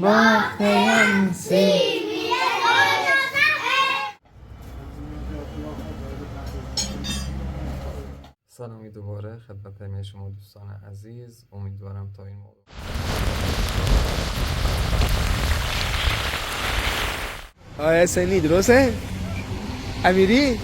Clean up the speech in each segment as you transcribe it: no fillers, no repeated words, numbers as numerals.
باختم سلامی دوباره خدمت همه شما دوستان عزیز. امیدوارم تا این موقع آیا سنی درسته؟ امیری؟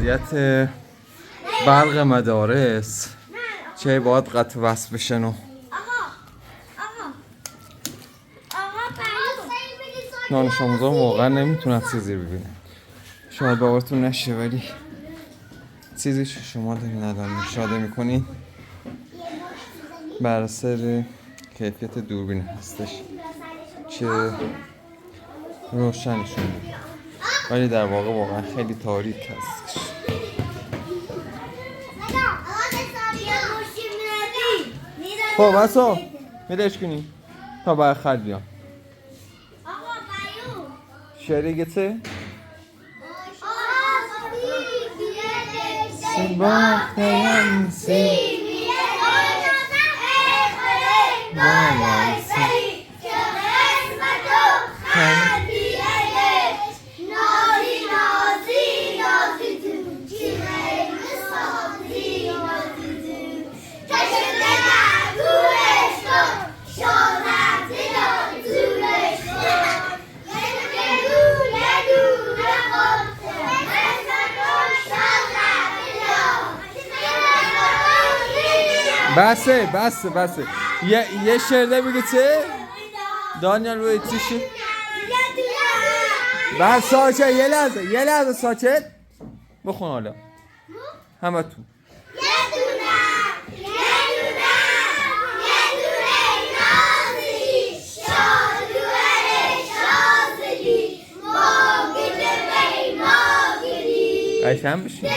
وضعیت برق مدارس چه باید قطع وصل بشن و دانش آموزا واقعا نمیتونن چیزی ببینن. شاید باورتون نشه ولی چیزی که شما دارین الان مشاهده میکنین بر اثر کیفیت دوربین هستش که روشنشون میده ولی در واقع خیلی تاریک هستش. خب بسا میرش کنیم تا باید خرد بیام شعری گته باختم بسه یه شعر بگه چه؟ دانیال روی چیشی؟ بس ساکت یه لحظه ساکت بخون حالا همه تو قشنگ بشین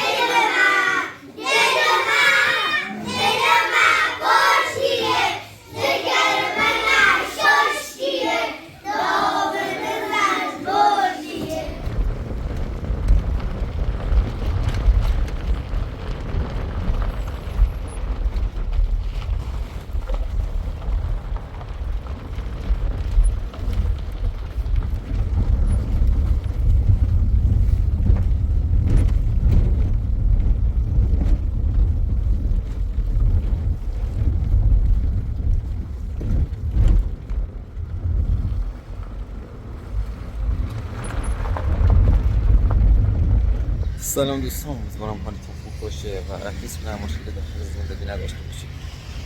سلام دوستان، امیدوارم حالتون خوب باشه و هیچ مشکلی داخل زندگی نداشته باشید.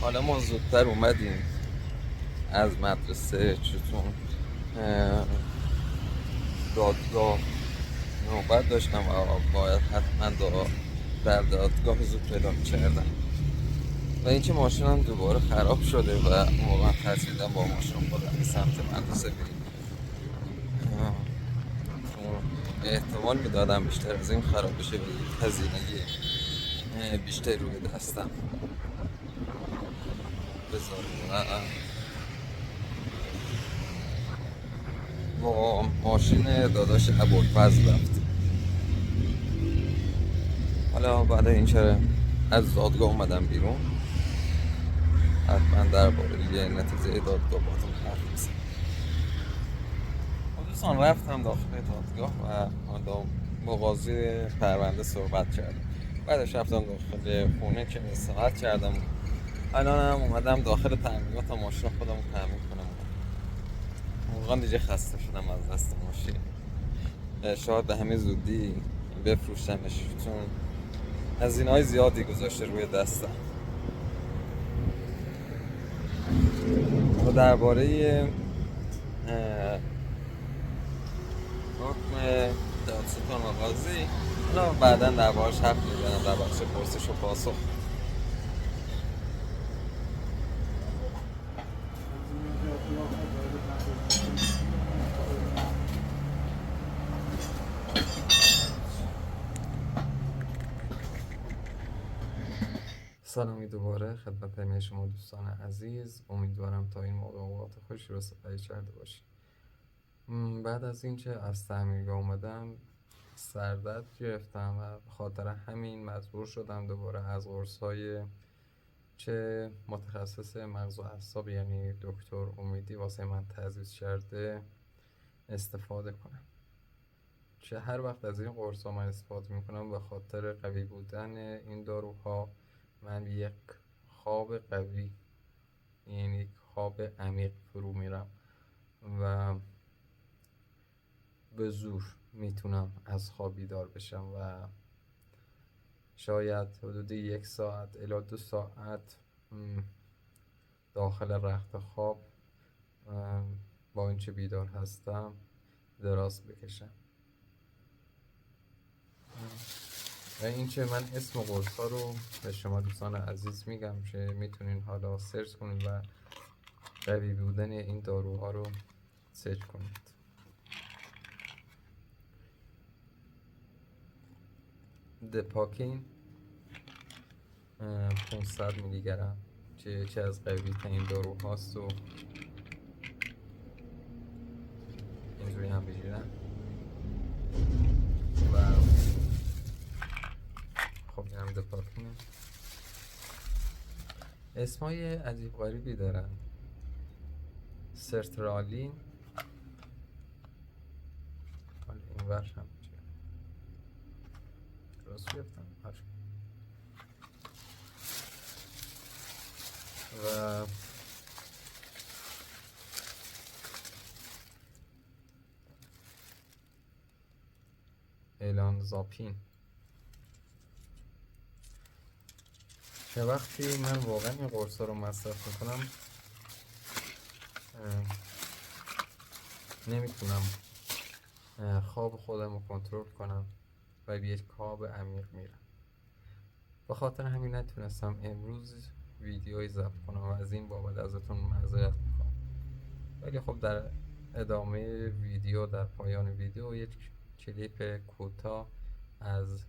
حالا ما زودتر اومدیم از مدرسه چون دادگاه نوبت داشتم و باید حتما در دادگاه زود پیدا می‌کردم. و اینکه ماشینم دوباره خراب شده و واقعا ترسیدم با ماشین خودم به سمت مدرسه بریم. احتمال میدادم بیشتر از این خراب بشه و یک هزینه بیشتر روی دستم بذارم. با ماشین داداش ابوالفضل رفت. حالا بعد اینکه از دادگاه اومدم بیرون حتما درباره نتیجه دادگاه باتون حرف میزنم. دوستان رفتم داخل دادگاه و حالا با قاضی پرونده صحبت کردم. بعدش رفتم داخل خونه که استراحت کردم. الان هم اومدم داخل تعمیرات ماشین خودم رو تعمیر کنم. واقعا دیگه خسته شدم از دست ماشین. شاید به همین زودی بفروشمش چون هزینه‌های زیادی گذاشته روی دستم. و درباره حکم دادستان و قاضی حالا بعدا درباره‌اش حرف می‌زنم در بخش پرسش و پاسخ. سلامی دوباره خدمت همه شما دوستان عزیز. امیدوارم تا این موقع اوقات خوشی رو سپری کرده باشید. بعد از اینکه از تعمیرگاه اومدم سردرد گرفتم و به خاطر همین مجبور شدم دوباره از قرص‌های چه متخصص مغز و اعصاب یعنی دکتر امیدی واسه من تجویز کرده استفاده کنم. چه هر وقت از این قرص‌ها من استفاده میکنم به خاطر قوی بودن این داروها من یک خواب قوی یعنی خواب عمیق فرو میرم و به زور میتونم از خواب بیدار بشم و شاید حدود 1 ساعت الی 2 ساعت داخل رخت خواب با اینکه بیدار هستم دراز بکشم. و اینکه من اسم قرص ها رو به شما دوستان عزیز میگم که میتونین حالا سرچ کنید و قوی بودن این داروها رو سرچ کنید. دپاکین 500 میلی گرم که یکی از قوی ترین داروهاست و اینجوری هم بگیرم و خب این هم دپاکینه. اسمای عجیب غریبی دارن. سرترالین حالا این ورش هم درست گرفتم و الانزاپین که وقتی من واقعا این قرصا رو مصرف میکنم نمیتونم خواب خودم رو کنترل کنم و به یک خواب عمیق میرم. به خاطر همین نتونستم امروز ویدیوی ضبط کنم و از این بابت ازتون معذرت میخوام. ولی خب در ادامه ویدیو در پایان ویدیو یک کلیپ کوتاه از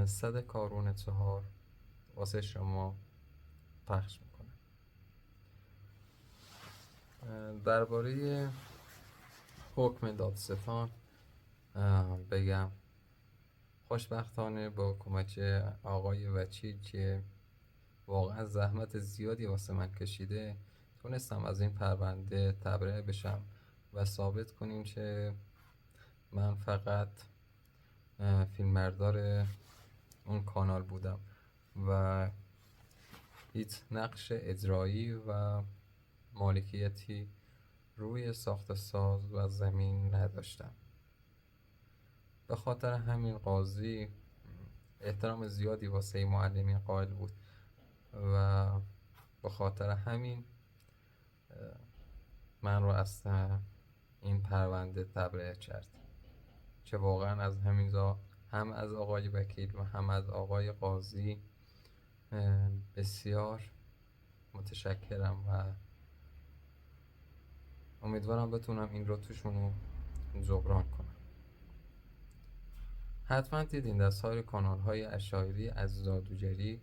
100 کارون 4 واسه شما پخش میکنم. درباره حکم دادستان بگم خوشبختانه با کمک آقای وکیل که واقعا زحمت زیادی واسه من کشیده تونستم از این پرونده تبرئه بشم و ثابت کنیم که من فقط فیلمبردار اون کانال بودم و هیچ نقش اجرایی و مالکیتی روی ساخت ساز و زمین نداشتم. به خاطر همین قاضی احترام زیادی واسه معلمین قائل بود و به خاطر همین من رو از این پرونده تبرئه کرد که واقعا از همینجا هم از آقای وکیل و هم از آقای قاضی بسیار متشکرم و امیدوارم بتونم این رو توشون رو جبران کنم. حتما دیدین در سایر کانال های اشایری از جادوگری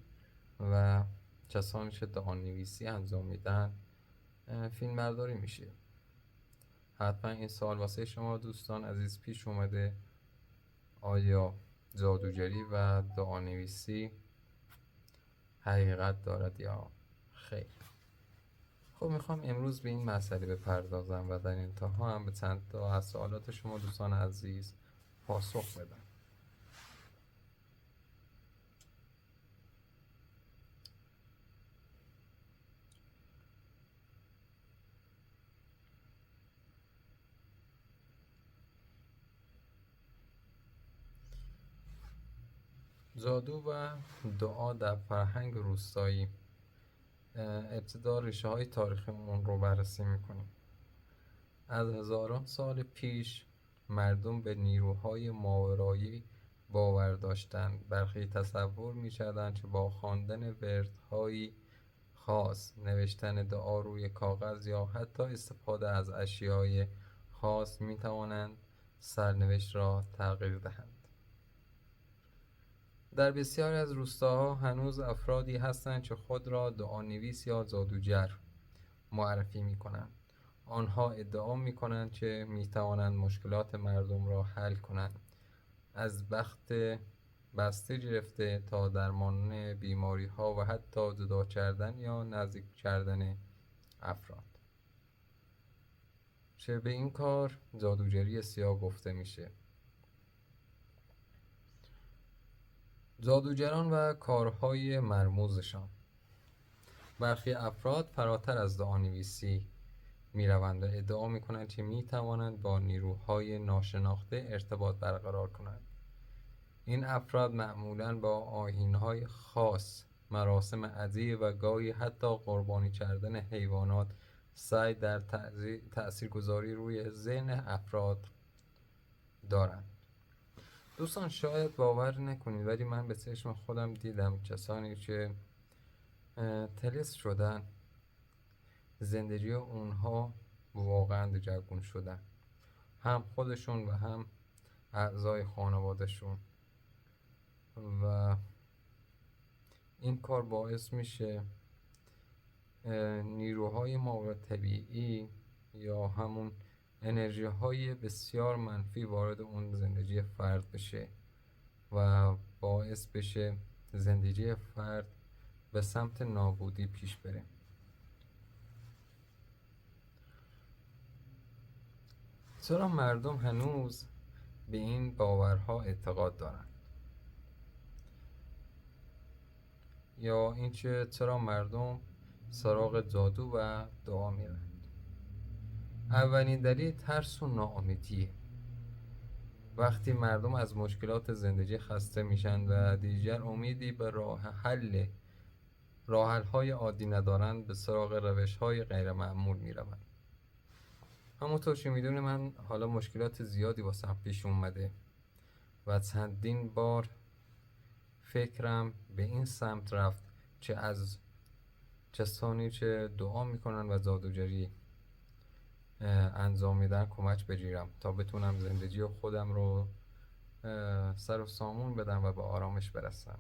و کسانی که دهان‌نویسی انجام میدن فیلم برداری میشه. حتما این سوال واسه شما دوستان عزیز پیش اومده: آیا جادوگری و دهان‌نویسی حقیقت دارد یا خیر؟ خب میخوام امروز به این مسئله بپردازم و در انتها هم به چند تا از سوالات شما دوستان عزیز پاسخ بدم. جادو و دعا در فرهنگ روستایی. ابتدا ریشه های تاریخی اون رو بررسی میکنیم. از هزاران سال پیش مردم به نیروهای ماورایی باور داشتند. برخی تصور می‌کردند که با خواندن وردهایی خاص، نوشتن دعا روی کاغذ یا حتی استفاده از اشیای خاص می‌توانند سرنوشت را تغییر دهند. در بسیاری از روستاها هنوز افرادی هستند که خود را دعانویس یا جادوگر معرفی می‌کنند. آنها ادعا می‌کنند که می‌توانند مشکلات مردم را حل کنند، از بخت بسته گرفته تا درمان بیماری‌ها و حتی جدا کردن یا نزدیک کردن افراد. که به این کار جادوگری سیاه گفته میشه. جادوگران و کارهای مرموزشان. برخی افراد فراتر از دعانویسی می روند و ادعا می کنند که می توانند با نیروهای ناشناخته ارتباط برقرار کنند. این افراد معمولاً با آیین‌های خاص، مراسم عجیب و گاهی حتی قربانی کردن حیوانات سعی در تأثیرگذاری روی ذهن افراد دارند. دوستان شاید باور نکنید ولی من به چشم خودم دیدم کسانی که طلسم شدن، زندگی اونها واقعا دگرگون شدن، هم خودشون و هم اعضای خانوادهشون، و این کار باعث میشه نیروهای ماورا طبیعی یا همون انرژی های بسیار منفی وارد اون زندگی فرد بشه و باعث بشه زندگی فرد به سمت نابودی پیش بره. چرا مردم هنوز به این باورها اعتقاد دارند؟ یا اینکه چرا مردم سراغ جادو و دعا میرند؟ اولین دلیل ترس و ناامیدیه. وقتی مردم از مشکلات زندگی خسته میشن و دیگر امیدی به راه حل‌های عادی ندارند، به سراغ روش‌های غیر معمول میروند. همونطور که میدونی من حالا مشکلات زیادی واسم پیش اومده و چندین بار فکرم به این سمت رفت که از کسانی که دعا میکنن و جادوگری انجام میدن کمک بگیرم تا بتونم زندگی خودم رو سر و سامون بدم و به آرامش برسم.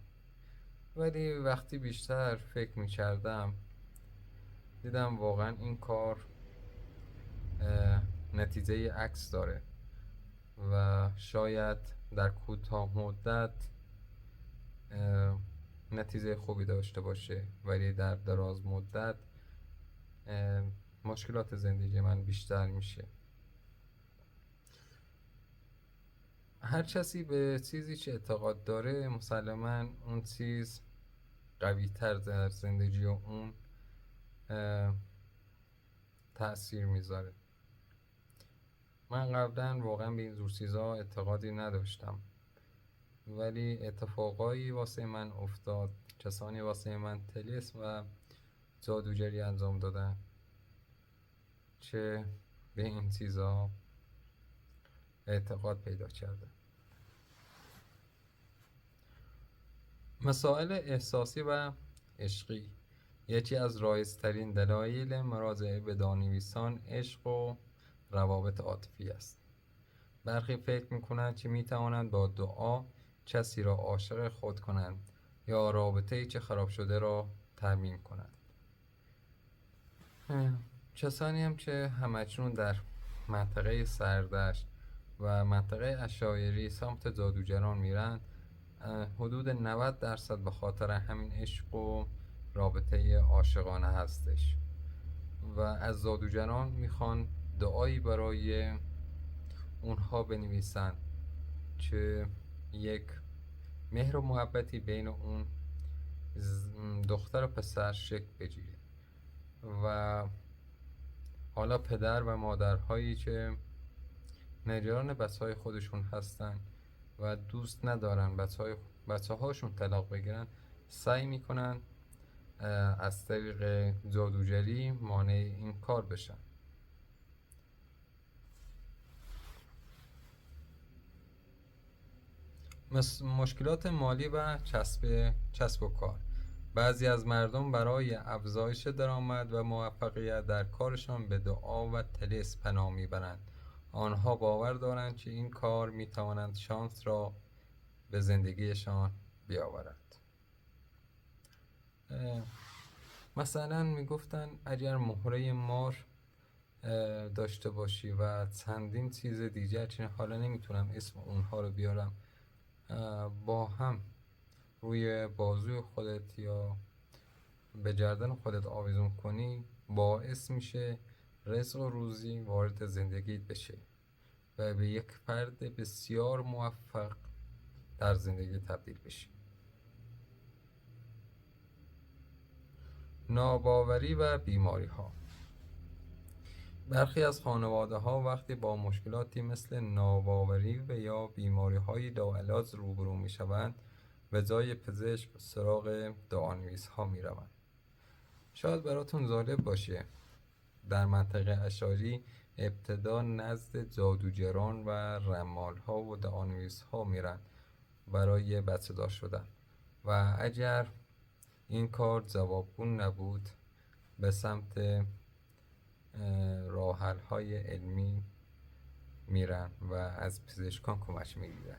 ولی وقتی بیشتر فکر میکردم دیدم واقعا این کار نتیجه عکس داره و شاید در کوتاه مدت نتیجه خوبی داشته باشه، ولی در دراز مدت مشکلات زندگی من بیشتر میشه. هر کسی به چیزی که اعتقاد داره مسلماً اون چیز قوی تر در زندگی اون تأثیر میذاره. من قبلا واقعا به این جور چیزا اعتقادی نداشتم، ولی اتفاقایی واسه من افتاد، کسانی واسه من طلسم و جادوگری انجام دادن که به این چیزا اعتقاد پیدا کرده. مسائل احساسی و عشقی. یکی از رایج‌ترین دلایل مراجعه به دادنویسان عشق و روابط عاطفی است. برخی فکر می‌کنند که می‌توانند با دعا کسی را عاشق خود کنند یا رابطه‌ای که خراب شده را ترمیم کنند. کسانی هم که همکنون در منطقه سردشت و منطقه عشایری سمت جادوگران میرند، حدود 90% به خاطر همین عشق و رابطه عاشقانه هستش و از جادوگران میخوان دعایی برای اونها بنویسن که یک مهر و محبتی بین اون دختر و پسر شکل بگیره و حالا پدر و مادرهایی که نگران بچه‌های خودشون هستن و دوست ندارن بچه هاشون طلاق بگیرن، سعی میکنن از طریق جادوگری مانع این کار بشن. مشکلات مالی و کسب و کار. بعضی از مردم برای افزایش درآمد و موفقیت در کارشان به دعا و طلسم پناه میبرند. آنها باور دارند که این کار میتواند شانس را به زندگیشان بیاورد. مثلا میگفتن اگر مهره مار داشته باشی و چندین چیز دیگر که حالا نمیتونم اسم اونها رو بیارم، با هم روی بازوی خودت یا به گردن خودت آویزون کنی، باعث میشه رزق و روزی وارد زندگیت بشه و به یک فرد بسیار موفق در زندگی تبدیل بشی. ناباوری و بیماری ها. برخی از خانواده ها وقتی با مشکلاتی مثل ناباوری و یا بیماری های لاعلاج روبرو می شوند، به جای پزشک سراغ دعانویس ها می روند. شاید براتون جالب باشه، در منطقه عشایری ابتدا نزد جادوگران و رمال ها و دعانویس ها میرن برای بچه دار شدن و اگر این کار جوابگو نبود، به سمت راه حل های علمی میرن و از پزشکان کمک میگیرن.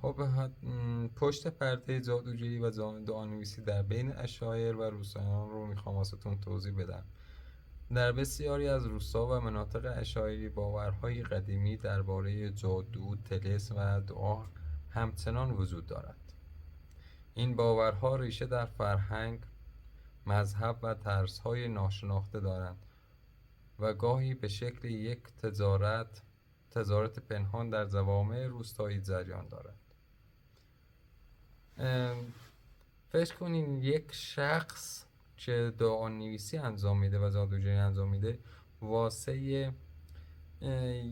خب پشت پرده جادوگری و دعانویسی در بین عشایر و روستاییان رو میخوام واسهتون توضیح بدم. در بسیاری از روستا و مناطق عشایری باورهای قدیمی درباره جادو، طلسم و دعا همچنان وجود دارد. این باورها ریشه در فرهنگ، مذهب و طرزهای ناشناخته دارند و گاهی به شکل یک تجارت پنهان در جوامع روستایی جریان دارد. فکر کنین یک شخص که دعانویسی انجام میده و جادوگری انجام میده، واسه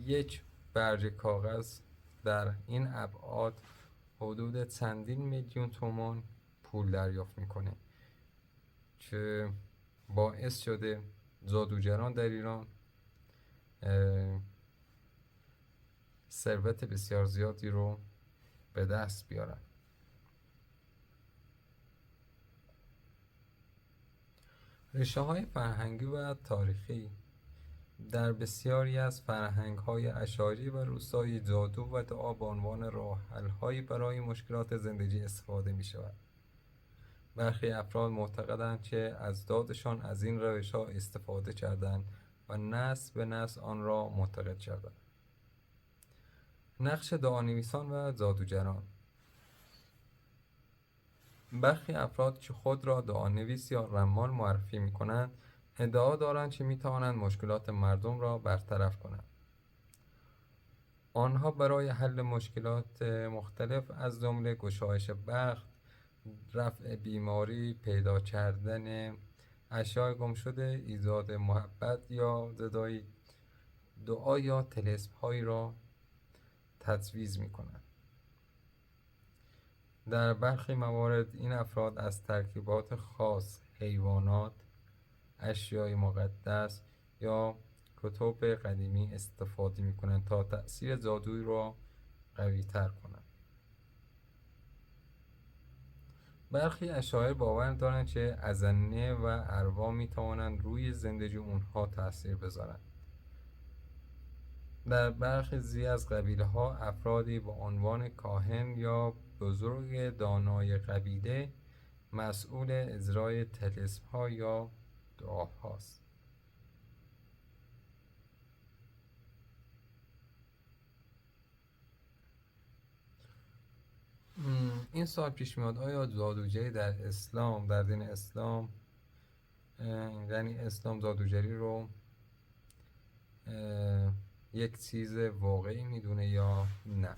یک برگ کاغذ در این ابعاد حدود چندین میلیون تومان پول دریافت میکنه که باعث شده جادوگران در ایران ثروت بسیار زیادی رو به دست بیارن. ریشه های فرهنگی و تاریخی. در بسیاری از فرهنگ های عشایری و روستایی، جادو و دعا به عنوان راه حل هایی برای مشکلات زندگی استفاده می شود. برخی افراد معتقدند که اجدادشان از این روش ها استفاده کردند و نسل به نسل آن را منتقل کردند. نقش دعانویسان و جادوگران. برخی افراد که خود را دعانویس یا رمال معرفی می کنند، ادعا دارند که می توانند مشکلات مردم را برطرف کنند. آنها برای حل مشکلات مختلف از جمله گشایش بخت، رفع بیماری، پیدا کردن اشیاء گم شده، ایجاد محبت یا جدایی، دعا یا طلسم هایی را تجویز می کنند. در برخی موارد این افراد از ترکیبات خاص حیوانات، اشیای مقدس یا کتب قدیمی استفاده میکنن تا تأثیر جادویی را قوی تر کنند. برخی اشاعره باور دارند که ازنه و ارواح می توانند روی زندگی اونها تأثیر بذارند. در برخی از قبیله ها افرادی با عنوان کاهن یا بزرگ دانای قبیله مسئول اجرای طلسم ها یا دعاهاست. این سوال پیش میاد آیا جادوگری در دین اسلام، یعنی اسلام جادوگری رو یک چیز واقعی میدونه یا نه؟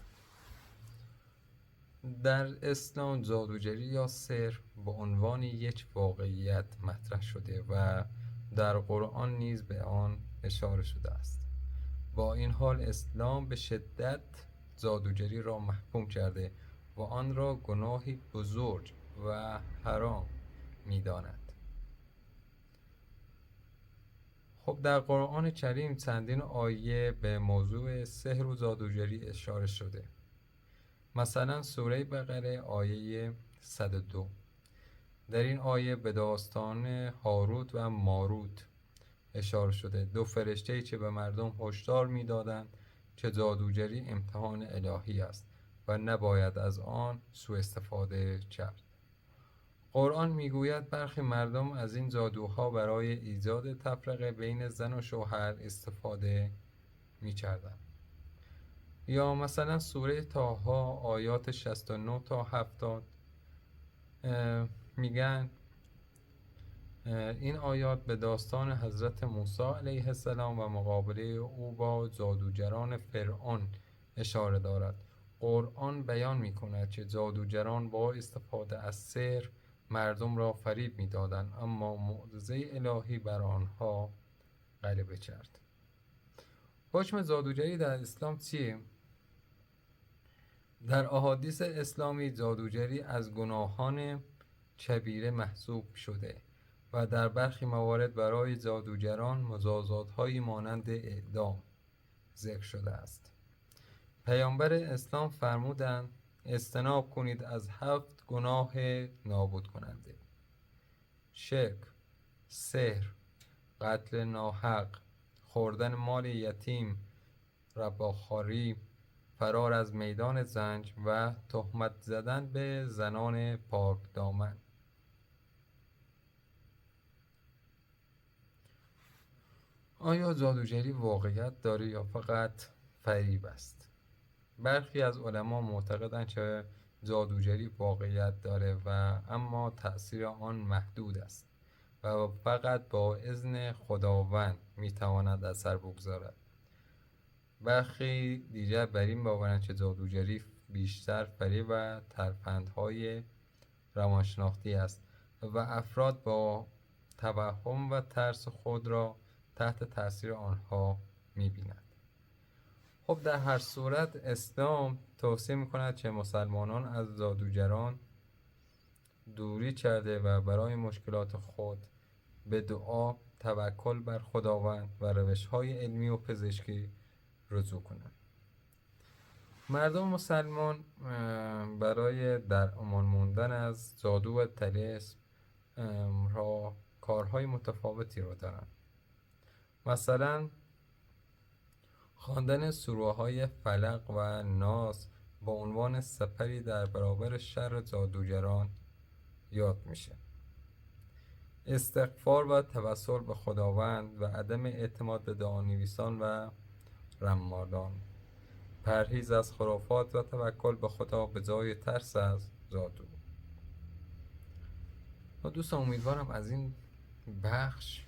در اسلام جادوگری یا سحر به عنوان یک واقعیت مطرح شده و در قرآن نیز به آن اشاره شده است. با این حال اسلام به شدت جادوگری را محکوم کرده و آن را گناهی بزرگ و حرام می‌داند. خب در قرآن کریم چندین آیه به موضوع سحر و جادوگری اشاره شده. مثلا سوره بقره آیه 102 در این آیه به داستان هاروت و ماروت اشاره شده، دو فرشته‌ای که به مردم هشدار می‌دادند که جادوگری امتحان الهی است و نباید از آن سوء استفاده کرد. قرآن میگوید برخی مردم از این جادوها برای ایجاد تفرقه بین زن و شوهر استفاده می‌کردند. یا مثلا سوره طه آیات 69 تا 70 میگن این آیات به داستان حضرت موسی علیه السلام و مقابله او با جادوگران فرعون اشاره دارد. قرآن بیان می‌کند که جادوگران با استفاده از سحر مردم را فریب می‌دادند، اما معجزه الهی بر آنها غلبه کرد. حکم جادوگری در اسلام چیه؟ در احادیث اسلامی جادوگری از گناهان کبیره محسوب شده و در برخی موارد برای جادوگران مجازات‌هایی مانند اعدام ذکر شده است. پیامبر اسلام فرمودند اجتناب کنید از 7 گناه نابود کننده: شرک، سحر، قتل ناحق، خوردن مال یتیم، رباخواری، فرار از میدان جنگ و تهمت زدن به زنان پاک دامن. آیا جادوگری واقعیت داره یا فقط فریب است؟ برخی از علما معتقدند که جادوگری واقعیت داره و اما تأثیر آن محدود است و فقط با اذن خداوند میتواند اثر بگذارد. برخی دیگر بر این باورند که جادوگری بیشتر فریب و ترفندهای روانشناختی است و افراد با توهم و ترس خود را تحت تاثیر آنها می‌بینند. خب در هر صورت اسلام توصیه می‌کند که مسلمانان از جادوگران دوری کرده و برای مشکلات خود به دعا، توکل بر خداوند و روش‌های علمی و پزشکی رجوع کنند. مردم مسلمان برای در امان موندن از جادو و طلسم را کارهای متفاوتی را دارند. مثلا خواندن سوره‌های فلق و ناس با عنوان سپری در برابر شر جادوگران یاد میشه. استغفار و توسل به خداوند و عدم اعتماد به دعانویسان و رمالان، پرهیز از خرافات و توکل به خدا به جای ترس از جادو. دوستان امیدوارم از این بخش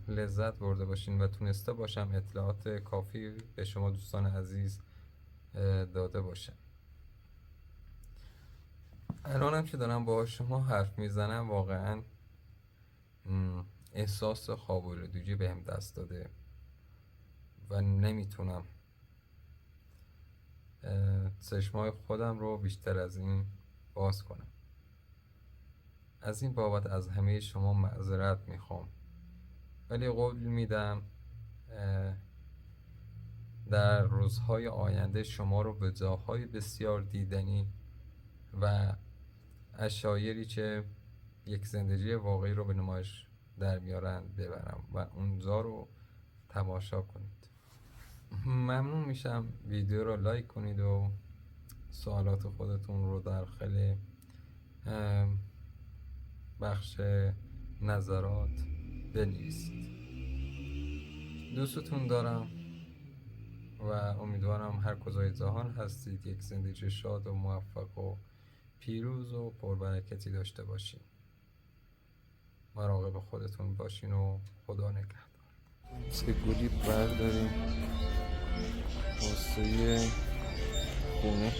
لذت برده باشین و تونسته باشم اطلاعات کافی به شما دوستان عزیز داده باشم. الانم که دارم با شما حرف میزنم واقعا احساس خواب آلودگی بهم دست داده و نمیتونم چشمای خودم رو بیشتر از این باز کنم. از این بابت از همه شما معذرت میخوام، ولی قول میدم در روزهای آینده شما رو به جاهای بسیار دیدنی و اشایری که یک زندگی واقعی رو به نمایش در میارن ببرم و اونجا رو تماشا کنید. ممنون میشم ویدیو رو لایک کنید و سوالات خودتون رو داخل بخش نظرات بنویسید. دوستتون دارم و امیدوارم هر کجای جهان هستید یک زندگی شاد و موفق و پیروز و پربرکتی داشته باشین. مراقب خودتون باشین و خدا نگهدار. سکولی برداریم واسه خونه.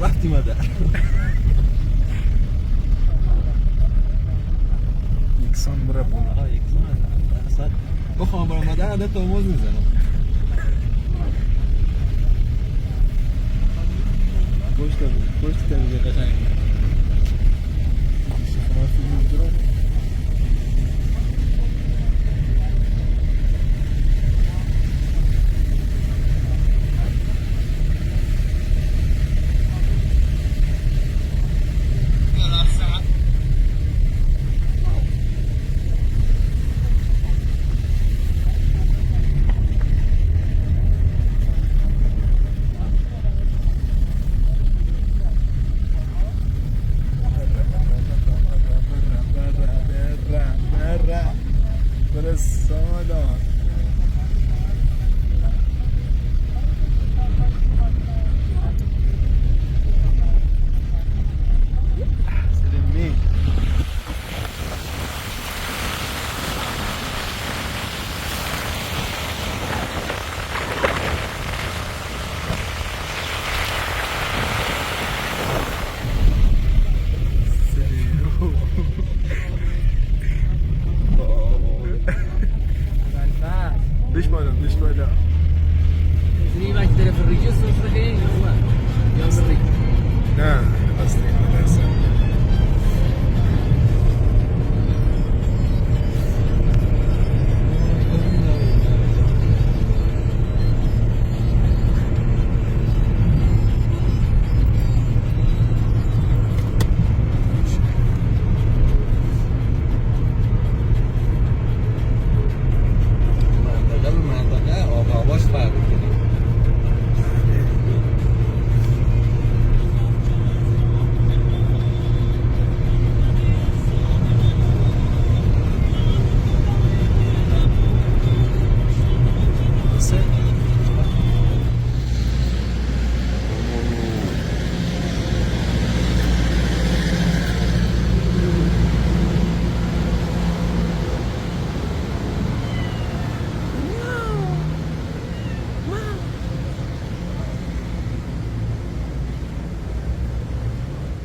وقتی مادر یکسان بره بونه یکسان بخوام برای مادر عدد ترمز میزنم پشت تمیزه قشنگ شما فیلم درو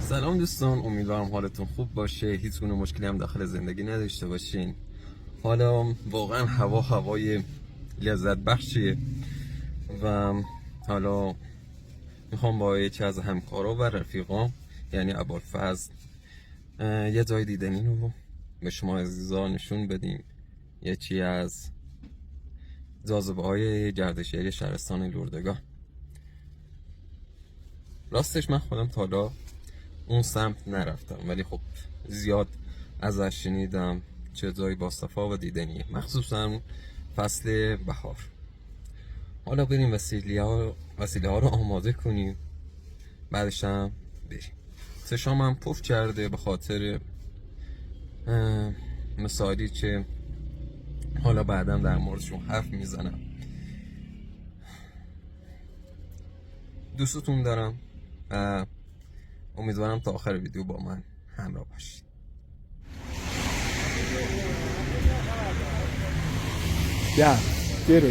سلام دوستان، امیدوارم حالتون خوب باشه، هیچ گونه مشکلی هم داخل زندگی نداشته باشین. حالا واقعا هوای لذت بخشیه و حالا میخوام با یکی از همکارا و رفیقام یعنی ابوالفضل یه جای دیدنی رو به شما عزیزا نشون بدیم. یکی از جاذبه های گردشگری شهرستان لوردگاه. راستش من خودم تا حالا اون سمت نرفتم، ولی خب زیاد ازش شنیدم چه جایی با صفا و دیدنیه، مخصوصا فصل بهار. حالا بریم وسیله ها رو آماده کنیم، بعدش هم بریم. چشام هم پف کرده به خاطر مسائلی که حالا بعدم در موردشون حرف میزنم. دوستتون دارم و امیدوارم تا آخر ویدیو با من همراه باشید. Ya, quiero.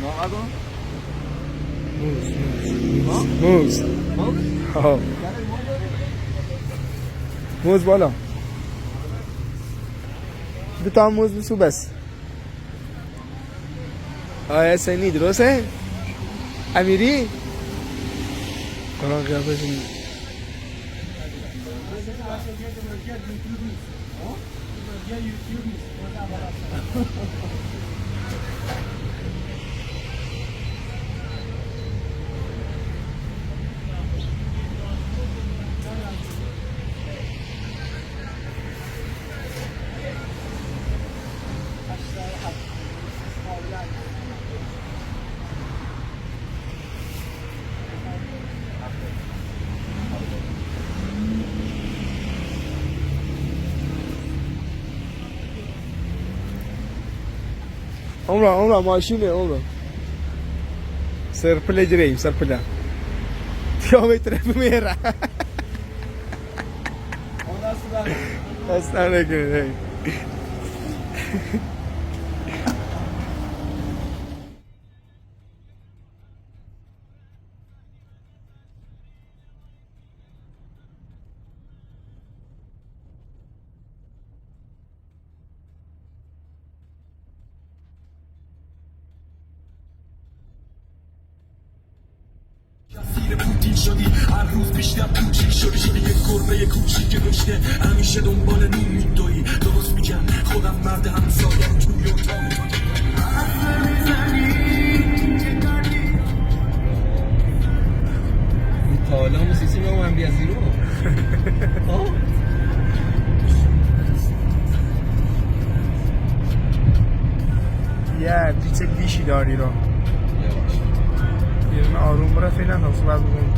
No hago. موز موز بالا دو تا موز بسو بس. آیا سنی درسته؟ امیری؟ قرآن قیافش عمره ماشینه عمره سرپله جریم سرپله تیامه طرف میره دست نکنه. پوتین شدی هر روز بیشتر پوچی شدی یک گربه کوچیک که داشته همیشه دنبال نون میدوی. درست میگم خودم مرد همسایم توی اتاق تا حالا موسیقی رو من بیا زیرو یه پیچه دیشی داری رو یه آروم برا فیلن هم صبح بگم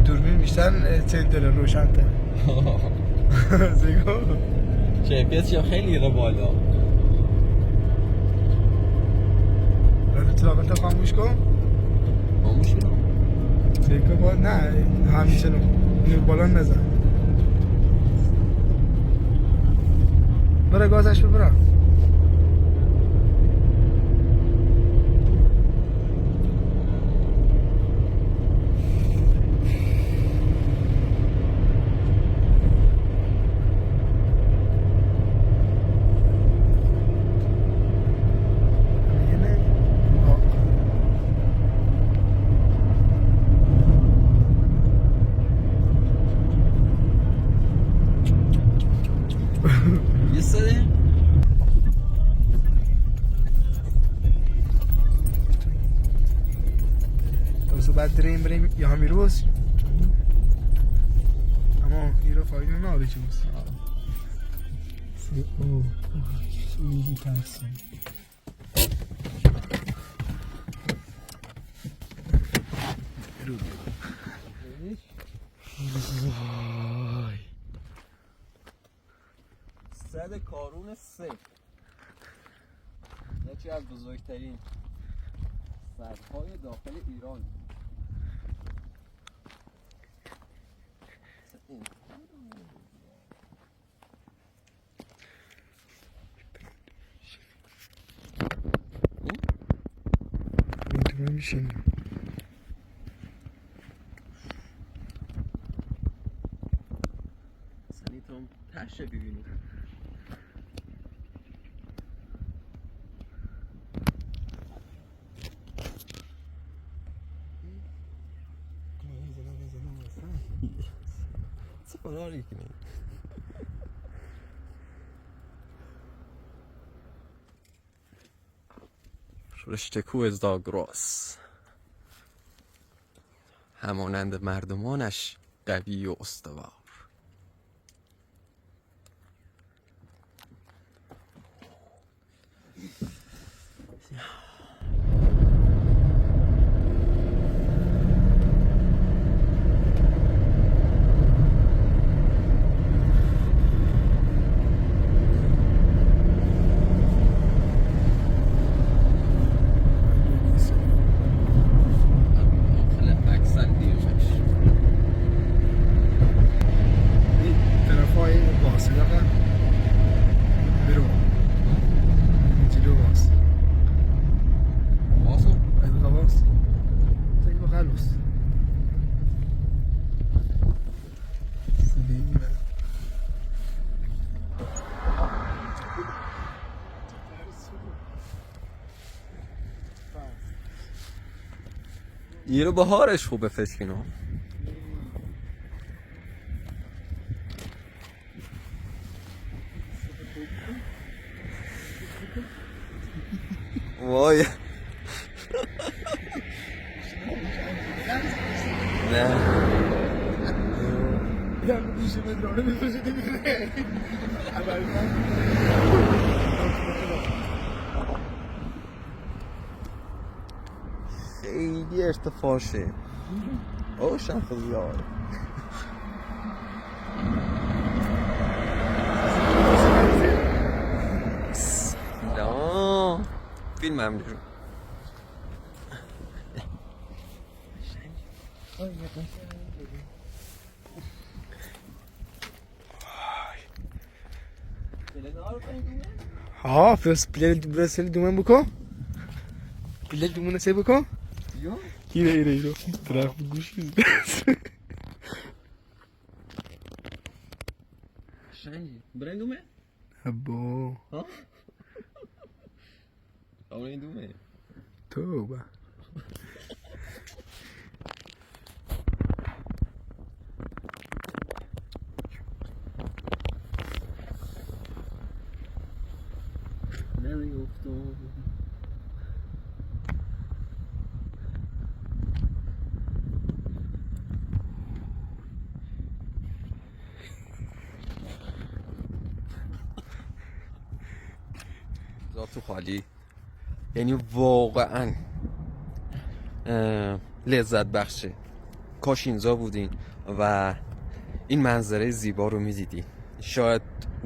تو بیشتر تندر روشن تر زیگو کیفیتش هم خیلی ایره بالا. رادیو تراغت خاموش کن. خاموش کنم زیگو با نه همیشه نور بالا نزن. برای گازش ببرم بعد بریم یا همی روز اما ایرو فایده ناره چی بس اوه سویدی ترسیم صد کارون صفر یکی از بزرگترین سدهای داخل ایران. میتونم میشینیم سنیتون تشه ببینید Co panorik mi? رشته کوه زاگرس همانند مردمانش قوی و استوار. یه رو بهارش خوبه فشکینو. وای نه خیلی ارتفاعشه اوشن خزیار نه فیلم هم دیرو ها پس پلیل دومن بکن پلیل دومن سی بکن ایره طرف گوش میزد شنجی برای دومه؟ ابا ها؟ برای دومه تو با نمیگفتم ذاتو خالی یعنی واقعا لذت بخشه. کاش اینجا بودین و این منظره زیبا رو میدیدی. شاید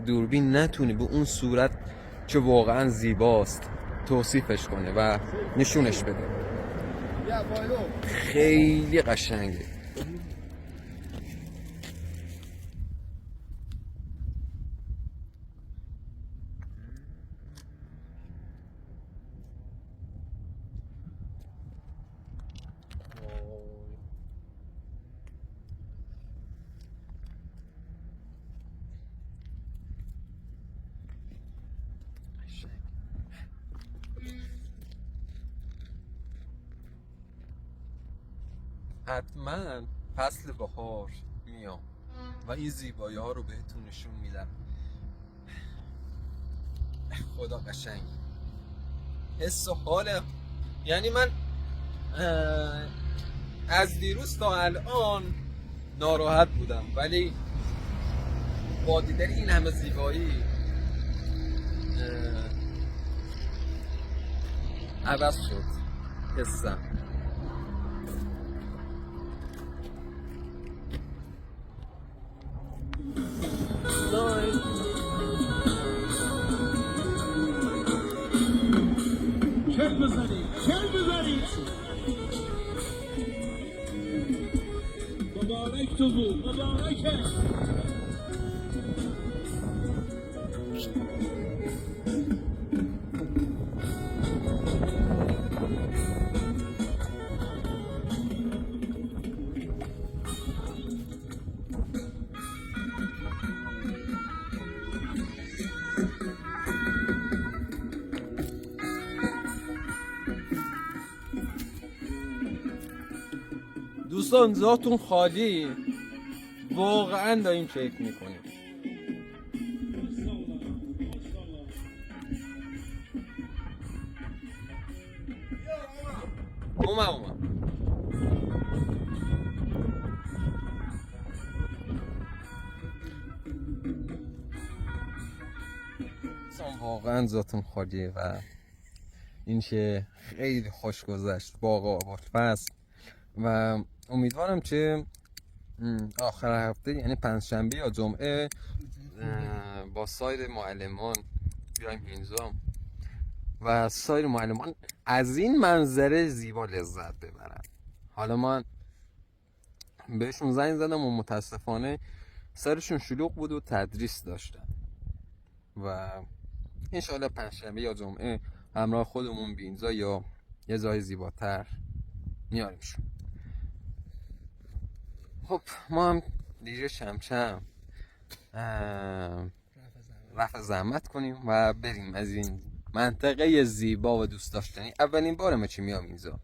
دوربین نتونی به اون صورت که واقعا زیباست توصیفش کنه و نشونش بده. خیلی قشنگه. حتما فصل بهار میام و این زیبایی ها رو بهتون نشون میدم. خدا قشنگ حس و حالم. یعنی من از دیروز تا الان ناراحت بودم، ولی با دیدن این همه زیبایی عوض شد حسم. کل بزنید مبارک تو بود، مبارکه. دوستان ذاتون خالی، واقعا داریم کیف میکنیم. اومد واقعا ذاتون خالیه و این که خیلی خوش گذشت باقا فصل و امیدوارم که آخر هفته یعنی پنجشنبه یا جمعه با سایر معلمان بیایم اینجا و سایر معلمان از این منظره زیبا لذت ببرن. حالا من بهشون زنگ زدم و متاسفانه سرشون شلوغ بود و تدریس داشتن و انشاءالله پنجشنبه یا جمعه همراه خودمون به اینجا یا یه جای زیباتر میاریمشون. خب ما هم دیگه شمشم رفع زحمت کنیم و بریم از این منطقه زیبا و دوست داشتنی. اولین بارمه چی میام اینجا،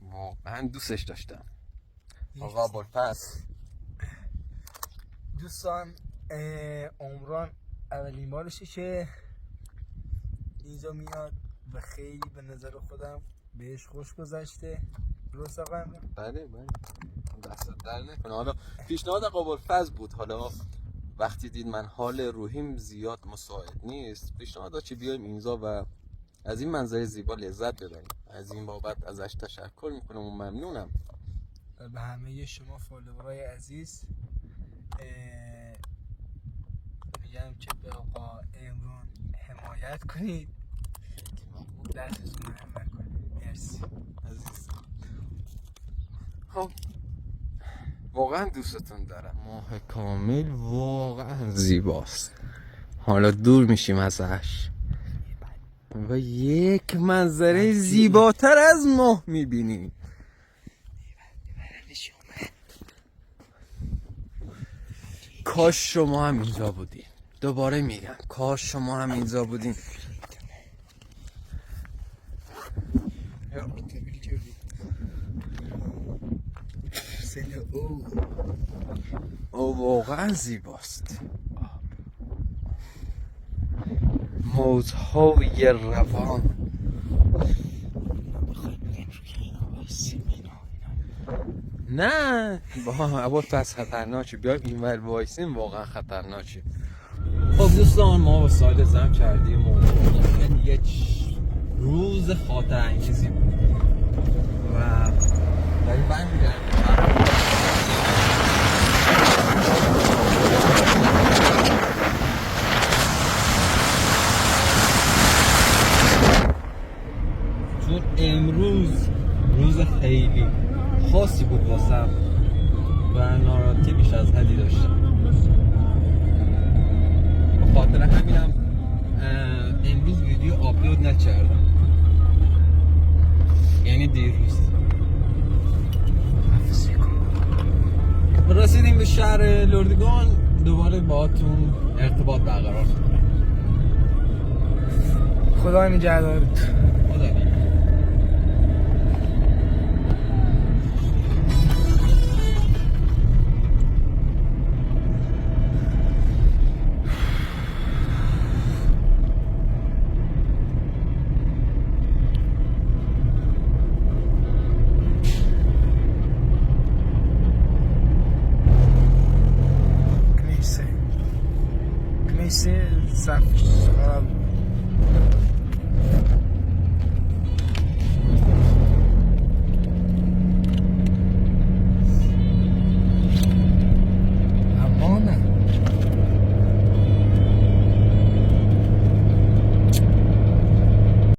واقعا دوستش داشتم. آقا بولپس دوستان، عمران اولین بارشه که اینجا میاد و خیلی به نظر خودم بهش خوش گذشته. درست آقا عمران؟ بله دست در نکنه. حالا پیشنهاد آقا بولفز بود، حالا وقتی دید من حال روحیم زیاد مساعد نیست پیشنهاد داد که بیایم اینجا و از این منظره زیبا لذت ببریم. از این بابت ازش تشکر میکنم و ممنونم. به همه شما فالوورای عزیز میگم که به آقا عمران حمایت کنید، دستتون هم نکنید. مرسی عزیز. خب واقعا دوستتون دارم. ماه کامل واقعا زیباست. حالا دور میشیم ازش و یک منظره زیباتر از ماه میبینیم. کاش شما هم اینجا بودین. دوباره میگم کاش شما هم اینجا بودین. او واقعا زیباست. موجهای روان. نه با ابوالفضل خطرناکه، بیایم اینور وایسیم واقعا خطرناکه. خب دوستان ما با سایل زم کردیم و یک روز خاطر انگیزی بود و داریم برمیگردیم. چون امروز روز خیلی خاصی بود واسم و ناراحتی بیش از حدی داشتم. به خاطر همینم امروز ویدیو آپلود نکردم، یعنی دیروز. رسیدیم به شهر لردگان، دوباره باهاتون ارتباط برقرار کنم. خدا نگهدارت. خدا نگهدار. صفش خراب.